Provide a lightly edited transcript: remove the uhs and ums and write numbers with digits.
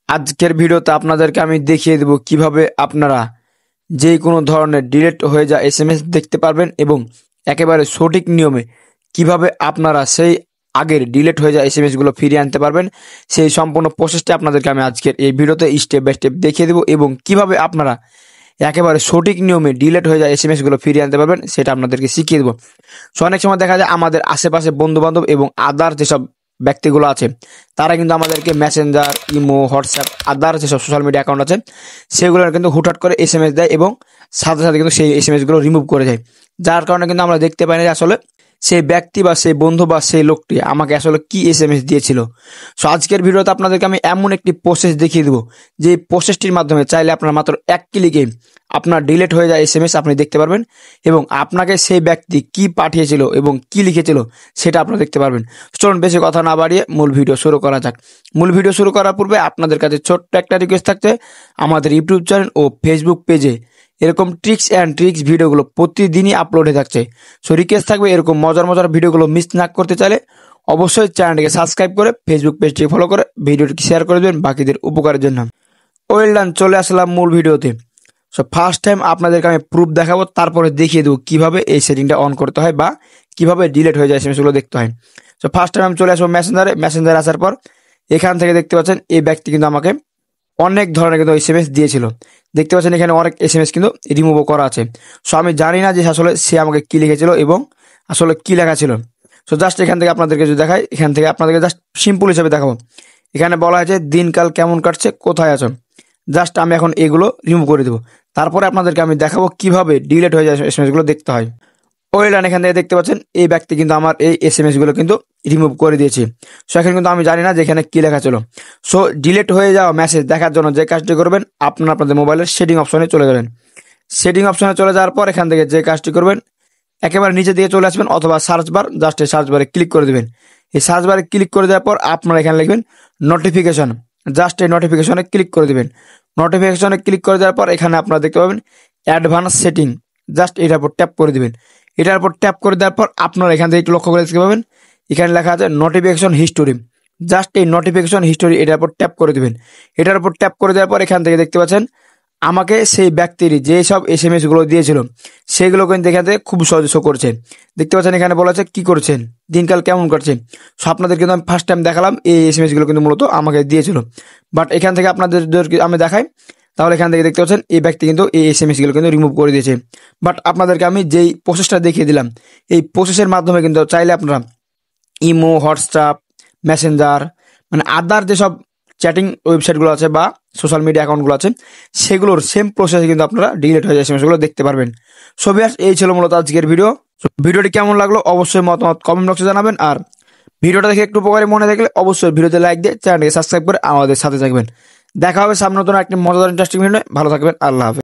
আজকের ভিডিওতে আপনাদেরকে আমি দেখিয়ে দেব কিভাবে আপনারা যে কোনো ধরনের ডিলিট হয়ে যাওয়া এসএমএস দেখতে পারবেন এবং একেবারে সঠিক নিয়মে কিভাবে আপনারা সেই আগের ডিলিট হয়ে যাওয়া এসএমএসগুলো ফিরিয়ে আনতে পারবেন সেই সম্পূর্ণ প্রসেসটা আপনাদেরকে আমি আজকের এই ভিডিওতে স্টেপ বাই স্টেপ দেখিয়ে দেবো এবং কিভাবে আপনারা একেবারে সঠিক নিয়মে ডিলিট হয়ে যাওয়া এসএমএসগুলো ফিরিয়ে আনতে পারবেন সেটা আপনাদেরকে শিখিয়ে দেবো। সো অনেক সময় দেখা যায় আমাদের আশেপাশে বন্ধুবান্ধব এবং আদার যেসব ব্যক্তিগুলো আছে তারা কিন্তু আমাদেরকে মেসেঞ্জার, ইমো, হোয়াটসঅ্যাপ, আদার যেসব সোশ্যাল মিডিয়া অ্যাকাউন্ট আছে সেগুলো কিন্তু হুটহাট করে এসএমএস দেয় এবং সাথে সাথে কিন্তু সেই এসএমএসগুলো রিমুভ করে যায়, যার কারণে কিন্তু আমরা দেখতে পাই না যে আসলে সেই ব্যক্তি বা সেই বন্ধু বা সেই লোকটি আমাকে আসলে কি এসএমএস দিয়েছিল। সো আজকের ভিডিওতে আপনাদেরকে আমি এমন একটি প্রসেস দেখিয়ে দেবো যে প্রসেসটির মাধ্যমে চাইলে আপনার মাত্র এক ক্লিকে আপনার ডিলিট হয়ে যায় এসএমএস আপনি দেখতে পারবেন এবং আপনাকে সেই ব্যক্তি কি পাঠিয়েছিল এবং কি লিখেছিল সেটা আপনারা দেখতে পারবেন। চলুন বেশি কথা না বাড়িয়ে মূল ভিডিও শুরু করা যাক। মূল ভিডিও শুরু করার পূর্বে আপনাদের কাছে ছোট্ট একটা রিকোয়েস্ট থাকছে, আমাদের ইউটিউব চ্যানেল ও ফেসবুক পেজে এরকম ট্রিক্স ভিডিওগুলো প্রতিদিনই আপলোড হয়ে থাকছে। সো রিকোয়েস্ট থাকবে এরকম মজার ভিডিওগুলো মিস না করতে চাইলে অবশ্যই চ্যানেলটিকে সাবস্ক্রাইব করে ফেসবুক পেজটিকে ফলো করে ভিডিওটিকে শেয়ার করে দেবেন বাকিদের উপকারের জন্য। ওয়েল ডান, চলে আসলাম মূল ভিডিওতে। সো ফার্স্ট টাইম আপনাদেরকে আমি প্রুফ দেখাবো, তারপরে দেখিয়ে দেবো কিভাবে এই সেটিংটা অন করতে হয় বা কিভাবে ডিলিট হয়ে যায় এসএমএসগুলো দেখতে হয়। সো ফার্স্ট টাইম আমি চলে আসবো মেসেঞ্জারে আসার পর এখান থেকে দেখতে পাচ্ছেন এই ব্যক্তি কিন্তু আমাকে অনেক ধরনের কিন্তু এসএমএস দিয়েছিল। দেখতে পাচ্ছেন এখানে অনেক এসএমএস কিন্তু রিমুভও করা আছে। সো আমি জানি না যে আসলে সে আমাকে কি লিখেছিল এবং আসলে কি লেখা ছিল। সো জাস্ট এখান থেকে আপনাদেরকে যদি দেখাই, এখান থেকে আপনাদেরকে জাস্ট সিম্পল হিসেবে দেখাবো। এখানে বলা হয়েছে দিনকাল কেমন কাটছে, কোথায় আছো। জাস্ট আমি এখন এগুলো রিমুভ করে দেবো, তারপরে আপনাদেরকে আমি দেখাবো কিভাবে ডিলিট হয়ে যায় এসএমএসগুলো দেখতে হয়। ওয়েলান এখান থেকে দেখতে পাচ্ছেন এই ব্যক্তি কিন্তু আমার এই এসএমএসগুলো কিন্তু রিমুভ করে দিয়েছে। সো এখন কিন্তু আমি জানি না যে এখানে কি লেখা ছিল। সো ডিলিট হয়ে যাওয়া মেসেজ দেখার জন্য যে কাজটি করবেন, আপনাদের মোবাইলের সেটিং অপশনে চলে যাবেন। সেটিং অপশনে চলে যাওয়ার পর এখান থেকে যে কাজটি করবেন একেবারে নিচে দিয়ে চলে আসবেন অথবা সার্চ বার, জাস্ট এই সার্চ বারে ক্লিক করে দেবেন। এই সার্চ বারে ক্লিক করে দেওয়ার পর আপনারা এখানে লিখবেন নোটিফিকেশন, জাস্ট এই নোটিফিকেশনে ক্লিক করে দেবেন। নোটিফিকেশনে ক্লিক করে দেওয়ার পর এখানে আপনারা দেখতে পাবেন অ্যাডভান্স সেটিং, জাস্ট এটার উপর ট্যাপ করে দেবেন। এটার উপর ট্যাপ করে দেওয়ার পর আপনারা এখান থেকে একটু লক্ষ্য করে দেখতে পাবেন এখানে লেখা আছে নোটিফিকেশন হিস্টোরি, জাস্ট এই নোটিফিকেশন হিস্টোরি এটার উপর ট্যাপ করে দেবেন। এটার উপর ট্যাপ করে দেওয়ার পর এখান থেকে দেখতে পাচ্ছেন আমাকে সেই ব্যক্তির যে সব এসএমএস গুলো দিয়েছিল সেগুলো কিন্তু এখান থেকে খুব সহজে শো করছে। দেখতে পাচ্ছেন এখানে বলা আছে কি করছেন, দিনকাল কেমন কাটছে। সো আপনাদের কিন্তু আমি ফার্স্ট টাইম দেখালাম এই এসএমএস গুলো কিন্তু মূলত আমাকে দিয়েছিল, বাট এখান থেকে আপনাদের আমি দেখাই তাহলে এখান থেকে দেখতে পাচ্ছেন এই ব্যক্তি কিন্তু এই এসএমএস গুলো কিন্তু রিমুভ করে দিয়েছে। বাট আপনাদেরকে আমি যেই প্রসেসটা দেখিয়ে দিলাম এই প্রসেসের মাধ্যমে কিন্তু চাইলে আপনারা ইমো, হোয়াটসঅ্যাপ, মেসেঞ্জার মানে আদার যেসব চ্যাটিং ওয়েবসাইটগুলো আছে বা সোশ্যাল মিডিয়া অ্যাকাউন্টগুলো আছে সেগুলোর সেম প্রসেসে কিন্তু আপনারা ডিলিট হয়ে যায় এসএমএসগুলো দেখতে পারবেন। সো ভিউয়ার্স, এই ছিল মূলত আজকের ভিডিও। ভিডিওটি কেমন লাগলো অবশ্যই মতামত কমেন্ট বক্সে জানাবেন, আর ভিডিওটা দেখে একটু উপকারী মনে থাকলে অবশ্যই ভিডিওতে লাইক দিয়ে চ্যানেলকে সাবস্ক্রাইব করে আমাদের সাথে থাকবেন। দেখা হবে সামনে নতুন একটি মজাদার ইন্টারেস্টিং ভিডিও। ভালো থাকবেন, আল্লাহ হাফেজ।